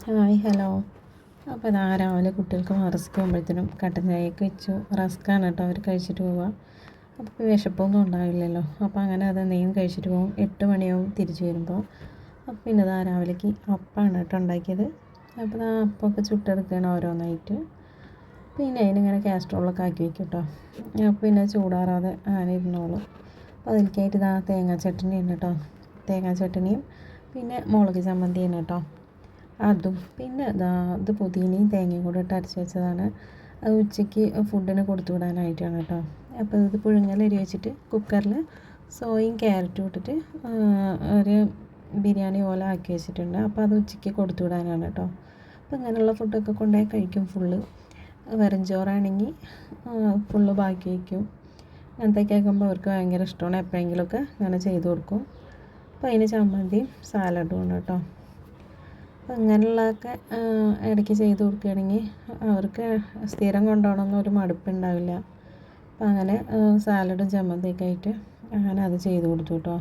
Hi hello. അപ്പോൾ ഇതാ രാവിലെ കുട്ടികൾക്ക് മദ്രസയ്ക്ക് പോകുമ്പോഴത്തേനും കട്ടൻ ചായയൊക്കെ വെച്ചു. റസ്ക്കാണ് കേട്ടോ അവർ കഴിച്ചിട്ട് പോവുക. അപ്പോൾ വിശപ്പൊന്നും ഉണ്ടാവില്ലല്ലോ. അപ്പോൾ അങ്ങനെ അത് എന്തെങ്കിലും കഴിച്ചിട്ട് പോകും. 8 മണിയാവും തിരിച്ച് വരുമ്പോൾ. അപ്പോൾ പിന്നെ ഇതാ രാവിലേക്ക് അപ്പമാണ് കേട്ടോ ഉണ്ടാക്കിയത്. അപ്പോൾ ഇതാ അപ്പമൊക്കെ ചുട്ടെടുക്കുകയാണ് ഓരോന്നായിട്ട്. പിന്നെ അതിനിങ്ങനെ കാസ്ട്രോളൊക്കെ ആക്കി വയ്ക്കും കേട്ടോ. അപ്പോൾ പിന്നെ ചൂടാറാതെ അങ്ങനെ ഇരുന്നോളും. അപ്പോൾ അതിലേക്കായിട്ട് ഇതാ തേങ്ങാ ചട്നിയാണ് കേട്ടോ. തേങ്ങാ ചട്നിയും പിന്നെ മുളക് ചമ്മന്തിയാണ് കേട്ടോ. അതും പിന്നെ ഇത് പുതിനയും തേങ്ങയും കൂടെ ഇട്ട് അരച്ച് വെച്ചതാണ്. അത് ഉച്ചയ്ക്ക് ഫുഡിന് കൊടുത്തു വിടാനായിട്ടാണ് കേട്ടോ. അപ്പോൾ ഇത് പുഴുങ്ങലരി വെച്ചിട്ട് കുക്കറിൽ സോയും ക്യാരറ്റും ഇട്ടിട്ട് ഒരു ബിരിയാണി പോലെ ആക്കി വെച്ചിട്ടുണ്ട്. അപ്പോൾ അത് ഉച്ചയ്ക്ക് കൊടുത്തു വിടാനാണ് കേട്ടോ. അപ്പോൾ ഇങ്ങനെയുള്ള ഫുഡൊക്കെ കൊണ്ടുപോയി കഴിക്കും. ഫുള്ള് വെറും ചോറാണെങ്കിൽ ഫുള്ള് ബാക്കി വയ്ക്കും. അങ്ങനത്തെയൊക്കെ ആക്കുമ്പോൾ അവർക്ക് ഭയങ്കര ഇഷ്ടമാണ്. എപ്പോഴെങ്കിലുമൊക്കെ അങ്ങനെ ചെയ്ത് കൊടുക്കും. അപ്പോൾ അതിന് ചമ്മന്തിയും സാലഡും ഉണ്ട് കേട്ടോ. അപ്പോൾ ഇങ്ങനെയുള്ളതൊക്കെ ഇടയ്ക്ക് ചെയ്ത് കൊടുക്കുകയാണെങ്കിൽ അവർക്ക് സ്ഥിരം കൊണ്ടുപോകണമെന്ന് ഒരു മടുപ്പുണ്ടാവില്ല. അപ്പോൾ അങ്ങനെ സാലഡും ചമ്മന്തിയൊക്കെ ആയിട്ട് അങ്ങനെ അത് ചെയ്ത് കൊടുത്തു കേട്ടോ.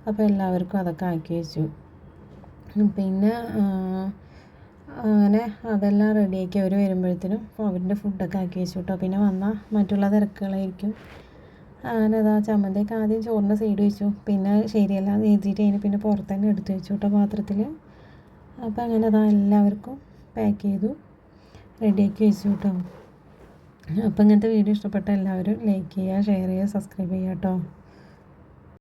അപ്പോൾ എല്ലാവർക്കും അതൊക്കെ ആക്കി വെച്ചു. പിന്നെ അങ്ങനെ അതെല്ലാം റെഡിയാക്കി അവർ വരുമ്പോഴത്തേനും അവരുടെ ഫുഡൊക്കെ ആക്കി വെച്ചു കേട്ടോ. പിന്നെ വന്നാൽ മറ്റുള്ള തിരക്കുകളായിരിക്കും. അങ്ങനെ അതാ ചമ്മന്തിയൊക്കെ ആദ്യം ചോറിൻ്റെ സൈഡ് വെച്ചു. പിന്നെ ശരിയല്ല എഴുതിയിട്ട് അതിന് പിന്നെ പുറത്ത് തന്നെ എടുത്ത് വെച്ചു കേട്ടോ പാത്രത്തിൽ. അപ്പോൾ അങ്ങനെ അതാ എല്ലാവർക്കും പാക്ക് ചെയ്തു റെഡിയാക്കി വെച്ചു കേട്ടോ. അപ്പോൾ ഇങ്ങനത്തെ വീഡിയോ ഇഷ്ടപ്പെട്ട എല്ലാവരും ലൈക്ക് ചെയ്യുക, ഷെയർ ചെയ്യുക, സബ്സ്ക്രൈബ് ചെയ്യുക കേട്ടോ.